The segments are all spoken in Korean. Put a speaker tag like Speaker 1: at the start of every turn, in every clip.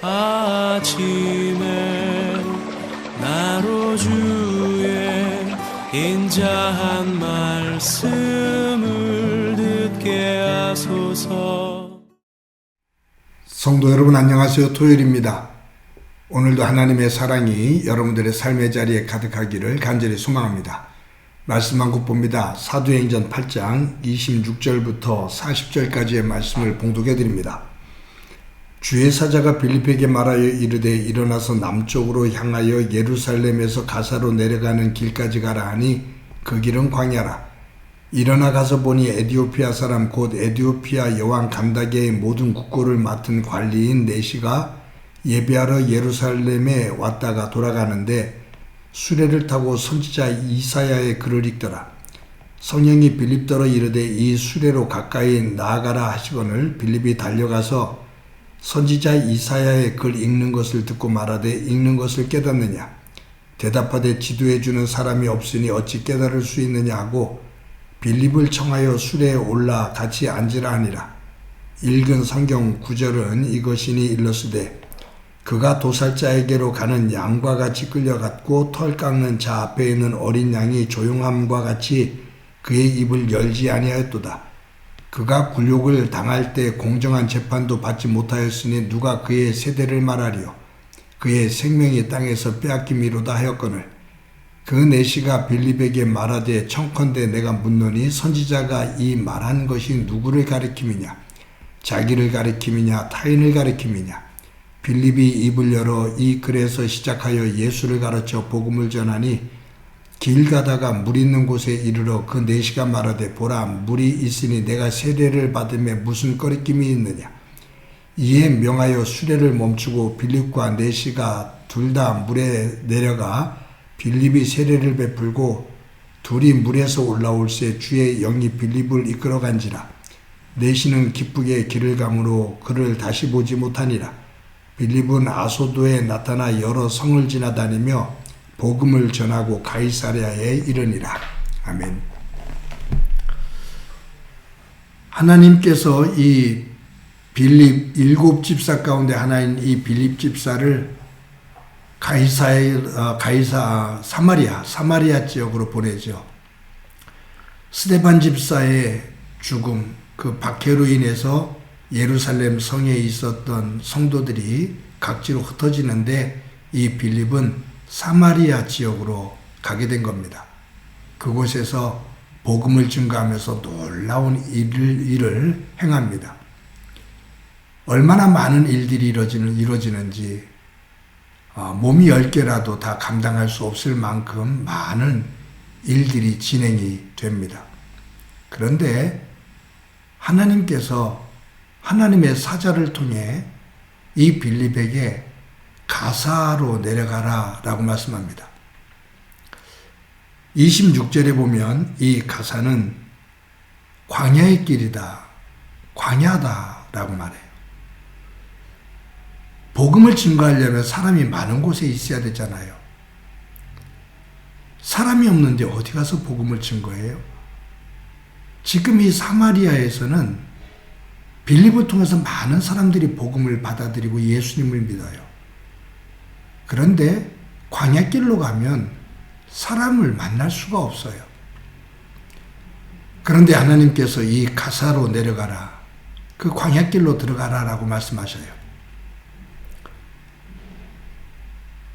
Speaker 1: 아침에 나로 주의 인자한 말씀을 듣게 하소서.
Speaker 2: 성도 여러분 안녕하세요. 토요일입니다. 오늘도 하나님의 사랑이 여러분들의 삶의 자리에 가득하기를 간절히 소망합니다. 말씀 한 곳 봅니다. 사도행전 8장 26절부터 40절까지의 말씀을 봉독해 드립니다. 주의 사자가 빌립에게 말하여 이르되 일어나서 남쪽으로 향하여 예루살렘에서 가사로 내려가는 길까지 가라 하니 그 길은 광야라. 일어나 가서 보니 에디오피아 사람 곧 에디오피아 여왕 간다게의 모든 국고를 맡은 관리인 네시가 예배하러 예루살렘에 왔다가 돌아가는데 수레를 타고 선지자 이사야의 글을 읽더라. 성령이 빌립더러 이르되 이 수레로 가까이 나아가라 하시거늘 빌립이 달려가서 선지자 이사야의 글 읽는 것을 듣고 말하되 읽는 것을 깨닫느냐? 대답하되 지도해주는 사람이 없으니 어찌 깨달을 수 있느냐 하고 빌립을 청하여 수레에 올라 같이 앉으라 하니라. 읽은 성경 구절은 이것이니 일러스되 그가 도살자에게로 가는 양과 같이 끌려갔고 털 깎는 자 앞에 있는 어린 양이 조용함과 같이 그의 입을 열지 아니하였도다. 그가 굴욕을 당할 때 공정한 재판도 받지 못하였으니 누가 그의 세대를 말하리요. 그의 생명이 땅에서 빼앗김이로다 하였거늘 그 네시가 빌립에게 말하되 청컨대 내가 묻노니 선지자가 이 말한 것이 누구를 가리킴이냐? 자기를 가리킴이냐? 타인을 가리킴이냐? 빌립이 입을 열어 이 글에서 시작하여 예수를 가르쳐 복음을 전하니 길 가다가 물 있는 곳에 이르러 그 네시가 말하되 보라 물이 있으니 내가 세례를 받음에 무슨 꺼리낌이 있느냐? 이에 명하여 수레를 멈추고 빌립과 네시가 둘 다 물에 내려가 빌립이 세례를 베풀고 둘이 물에서 올라올새 주의 영이 빌립을 이끌어간지라. 네시는 기쁘게 길을 가므로 그를 다시 보지 못하니라. 빌립은 아소도에 나타나 여러 성을 지나다니며 복음을 전하고 가이사랴에 이르니라. 아멘. 하나님께서 이 빌립 7집사 가운데 하나인 이 빌립 집사를 사마리아 지역으로 보내죠. 스데반 집사의 죽음, 그 박해로 인해서 예루살렘 성에 있었던 성도들이 각지로 흩어지는데 이 빌립은 사마리아 지역으로 가게 된 겁니다. 그곳에서 복음을 증거하면서 놀라운 일을 행합니다. 얼마나 많은 일들이 이루어지는지 몸이 10개라도 다 감당할 수 없을 만큼 많은 일들이 진행이 됩니다. 그런데 하나님께서 하나님의 사자를 통해 이 빌립에게 가사로 내려가라 라고 말씀합니다. 26절에 보면 이 가사는 광야의 길이다, 광야다 라고 말해요. 복음을 증거하려면 사람이 많은 곳에 있어야 되잖아요. 사람이 없는데 어디 가서 복음을 증거해요? 지금 이 사마리아에서는 빌립을 통해서 많은 사람들이 복음을 받아들이고 예수님을 믿어요. 그런데 광야길로 가면 사람을 만날 수가 없어요. 그런데 하나님께서 이 가사로 내려가라, 그 광야길로 들어가라 라고 말씀하셔요.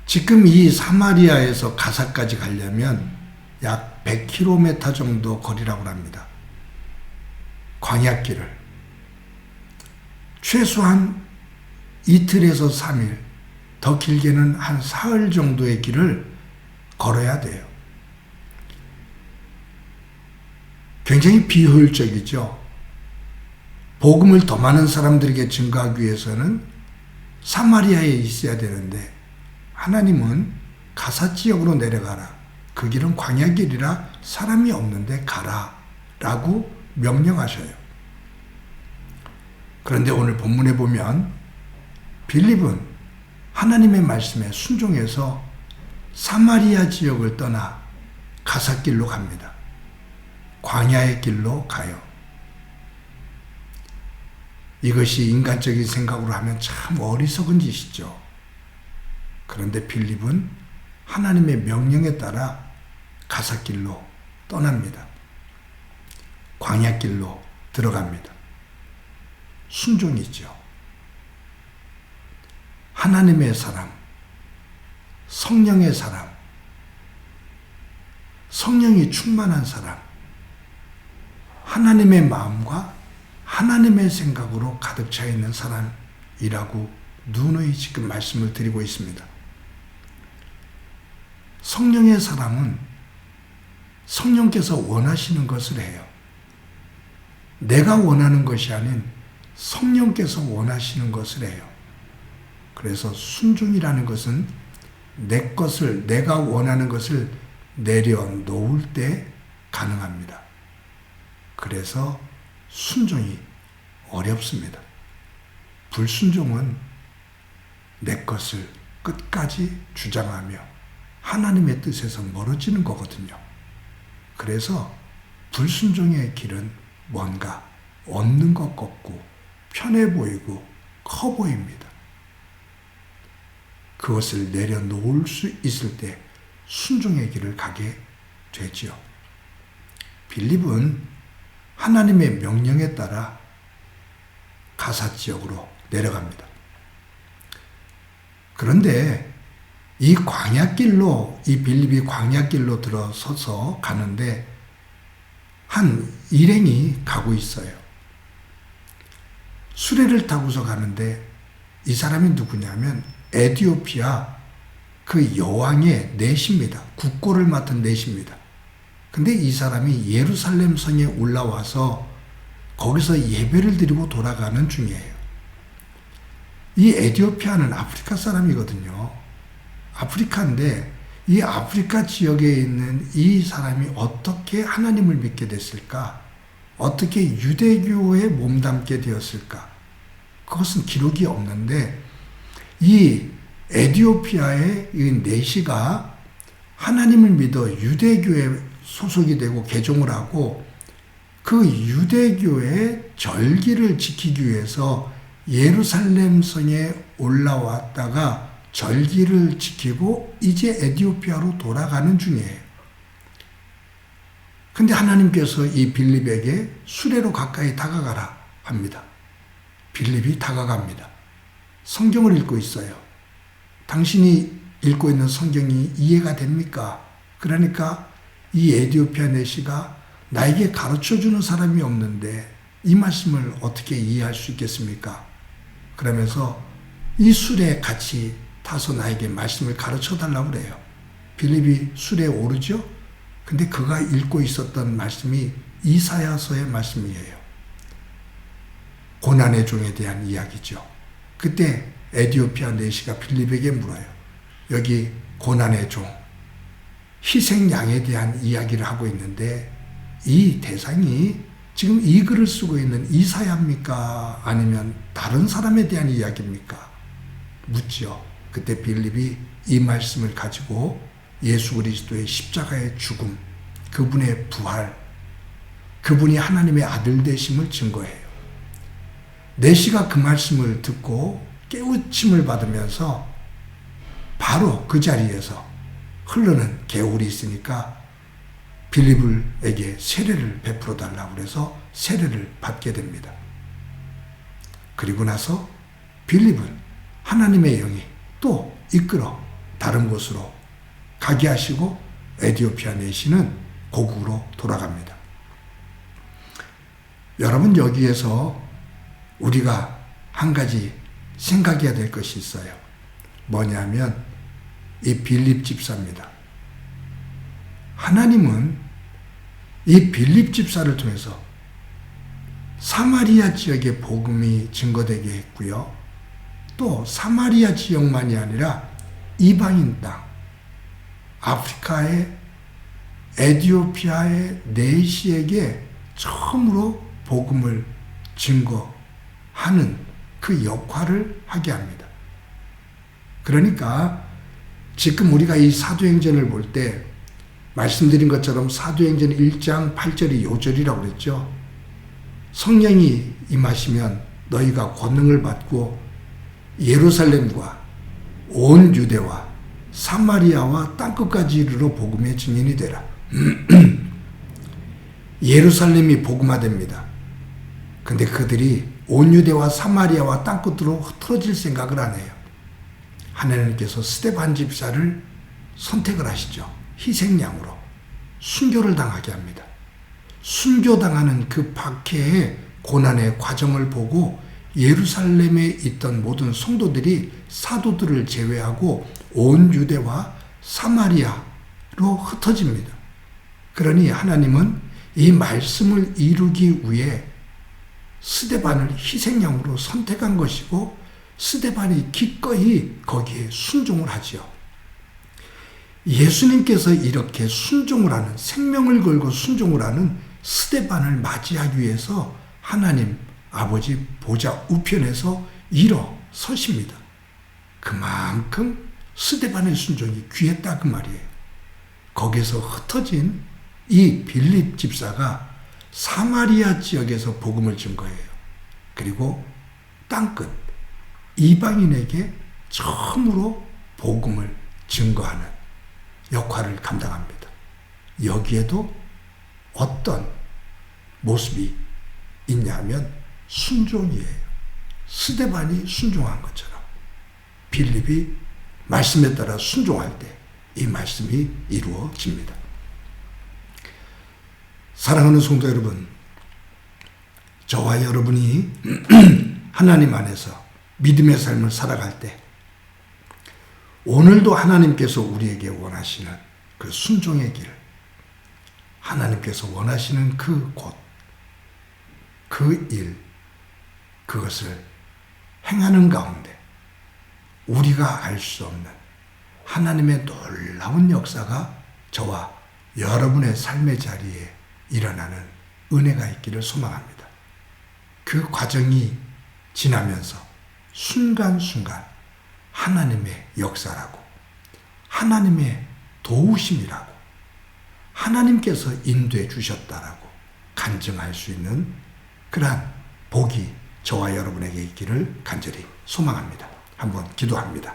Speaker 2: 지금 이 사마리아에서 가사까지 가려면 약 100km 정도 거리라고 합니다. 광야길을. 최소한 이틀에서 3일, 더 길게는 한 사흘 정도의 길을 걸어야 돼요. 굉장히 비효율적이죠. 복음을 더 많은 사람들에게 증거하기 위해서는 사마리아에 있어야 되는데 하나님은 가사 지역으로 내려가라. 그 길은 광야길이라 사람이 없는데 가라 라고 명령하셔요. 그런데 오늘 본문에 보면 빌립은 하나님의 말씀에 순종해서 사마리아 지역을 떠나 가사길로 갑니다. 광야의 길로 가요. 이것이 인간적인 생각으로 하면 참 어리석은 짓이죠. 그런데 빌립은 하나님의 명령에 따라 가삿길로 떠납니다. 광야길로 들어갑니다. 순종이죠. 하나님의 사람, 성령의 사람, 성령이 충만한 사람, 하나님의 마음과 하나님의 생각으로 가득 차 있는 사람이라고 누누이 지금 말씀을 드리고 있습니다. 성령의 사람은 성령께서 원하시는 것을 해요. 내가 원하는 것이 아닌 성령께서 원하시는 것을 해요. 그래서 순종이라는 것은 내 것을, 내가 원하는 것을 내려놓을 때 가능합니다. 그래서 순종이 어렵습니다. 불순종은 내 것을 끝까지 주장하며 하나님의 뜻에서 멀어지는 거거든요. 그래서 불순종의 길은 뭔가 얻는 것 같고 편해 보이고 커 보입니다. 그것을 내려놓을 수 있을 때 순종의 길을 가게 되지요. 빌립은 하나님의 명령에 따라 가사 지역으로 내려갑니다. 그런데 이 광야길로, 이 빌립이 광야길로 들어서서 가는데 한 일행이 가고 있어요. 수레를 타고서 가는데 이 사람이 누구냐면 에티오피아 그 여왕의 내시입니다. 국고를 맡은 내시입니다. 근데 이 사람이 예루살렘 성에 올라와서 거기서 예배를 드리고 돌아가는 중이에요. 이 에티오피아는 아프리카 사람이거든요. 아프리카인데 이 아프리카 지역에 있는 이 사람이 어떻게 하나님을 믿게 됐을까? 어떻게 유대교에 몸담게 되었을까? 그것은 기록이 없는데 이 에티오피아의 이 내시가 하나님을 믿어 유대교에 소속이 되고 개종을 하고 그 유대교의 절기를 지키기 위해서 예루살렘 성에 올라왔다가 절기를 지키고 이제 에티오피아로 돌아가는 중이에요. 근데 하나님께서 이 빌립에게 수레로 가까이 다가가라 합니다. 빌립이 다가갑니다. 성경을 읽고 있어요. 당신이 읽고 있는 성경이 이해가 됩니까? 그러니까 이 에티오피아 내시가 나에게 가르쳐주는 사람이 없는데 이 말씀을 어떻게 이해할 수 있겠습니까? 그러면서 이 수레에 같이 타서 나에게 말씀을 가르쳐 달라고 그래요. 빌립이 수레에 오르죠? 근데 그가 읽고 있었던 말씀이 이사야서의 말씀이에요. 고난의 종에 대한 이야기죠. 그때 에티오피아 내시가 빌립에게 물어요. 여기 고난의 종, 희생양에 대한 이야기를 하고 있는데 이 대상이 지금 이 글을 쓰고 있는 이사야입니까? 아니면 다른 사람에 대한 이야기입니까? 묻죠. 그때 빌립이 이 말씀을 가지고 예수 그리스도의 십자가의 죽음, 그분의 부활, 그분이 하나님의 아들 되심을 증거해요. 내시가 그 말씀을 듣고 깨우침을 받으면서 바로 그 자리에서 흐르는 개울이 있으니까 빌립에게 세례를 베풀어 달라고 해서 세례를 받게 됩니다. 그리고 나서 빌립은 하나님의 영이 또 이끌어 다른 곳으로 가게 하시고 에티오피아 내시는 고국으로 돌아갑니다. 여러분, 여기에서 우리가 한 가지 생각해야 될 것이 있어요. 뭐냐면 이 빌립 집사입니다. 하나님은 이 빌립 집사를 통해서 사마리아 지역의 복음이 증거되게 했고요. 또 사마리아 지역만이 아니라 이방인 땅, 아프리카의 에티오피아의 내시에게 처음으로 복음을 증거하는 그 역할을 하게 합니다. 그러니까 지금 우리가 이 사도행전을 볼 때 말씀드린 것처럼 사도행전 1장 8절이 요절이라고 그랬죠. 성령이 임하시면 너희가 권능을 받고 예루살렘과 온 유대와 사마리아와 땅끝까지 이르러 복음의 증인이 되라. 예루살렘이 복음화됩니다. 근데 그들이 온 유대와 사마리아와 땅끝으로 흩어질 생각을 안 해요. 하나님께서 스데반 집사를 선택을 하시죠. 희생양으로 순교를 당하게 합니다. 순교당하는 그 박해의 고난의 과정을 보고 예루살렘에 있던 모든 성도들이 사도들을 제외하고 온 유대와 사마리아로 흩어집니다. 그러니 하나님은 이 말씀을 이루기 위해 스데반을 희생양으로 선택한 것이고 스데반이 기꺼이 거기에 순종을 하지요. 예수님께서 이렇게 순종을 하는, 생명을 걸고 순종을 하는 스데반을 맞이하기 위해서 하나님 아버지 보좌 우편에서 일어서십니다. 그만큼 스데반의 순종이 귀했다 그 말이에요. 거기서 흩어진 이 빌립 집사가 사마리아 지역에서 복음을 증거해요. 그리고 땅끝 이방인에게 처음으로 복음을 증거하는 역할을 감당합니다. 여기에도 어떤 모습이 있냐면 순종이에요. 스데반이 순종한 것처럼 빌립이 말씀에 따라 순종할 때 이 말씀이 이루어집니다. 사랑하는 성도 여러분, 저와 여러분이 하나님 안에서 믿음의 삶을 살아갈 때 오늘도 하나님께서 우리에게 원하시는 그 순종의 길, 하나님께서 원하시는 그 곳, 그 일, 그것을 행하는 가운데 우리가 알 수 없는 하나님의 놀라운 역사가 저와 여러분의 삶의 자리에 일어나는 은혜가 있기를 소망합니다. 그 과정이 지나면서 순간순간 하나님의 역사라고, 하나님의 도우심이라고, 하나님께서 인도해 주셨다라고 간증할 수 있는 그러한 복이 저와 여러분에게 있기를 간절히 소망합니다. 한번 기도합니다.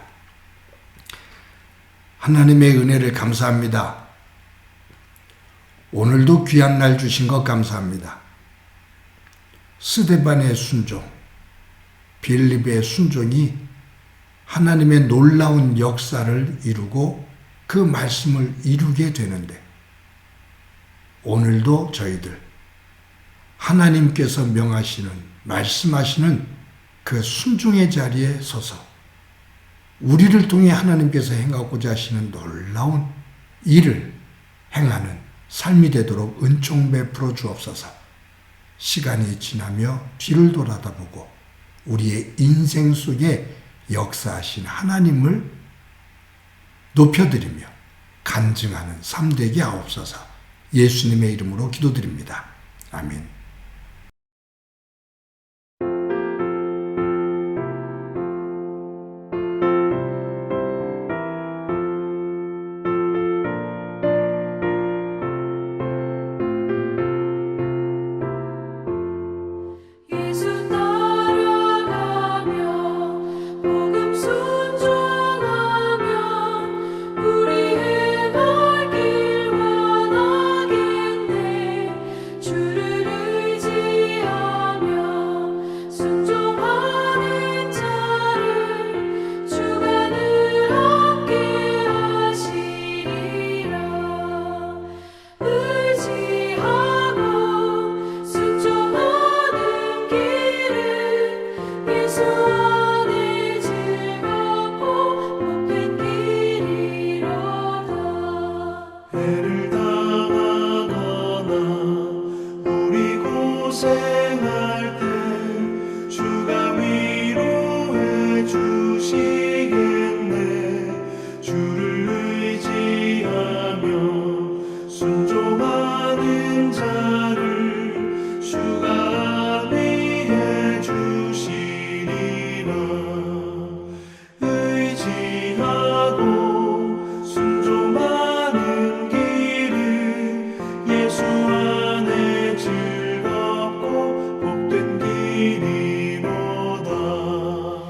Speaker 2: 하나님의 은혜를 감사합니다. 오늘도 귀한 날 주신 것 감사합니다. 스데반의 순종, 빌립의 순종이 하나님의 놀라운 역사를 이루고 그 말씀을 이루게 되는데 오늘도 저희들 하나님께서 명하시는, 말씀하시는 그 순종의 자리에 서서 우리를 통해 하나님께서 행하고자 하시는 놀라운 일을 행하는 삶이 되도록 은총 베풀어 주옵소서. 시간이 지나며 뒤를 돌아다보고 우리의 인생 속에 역사하신 하나님을 높여드리며 간증하는 삶 되게 하옵소서. 예수님의 이름으로 기도드립니다. 아멘.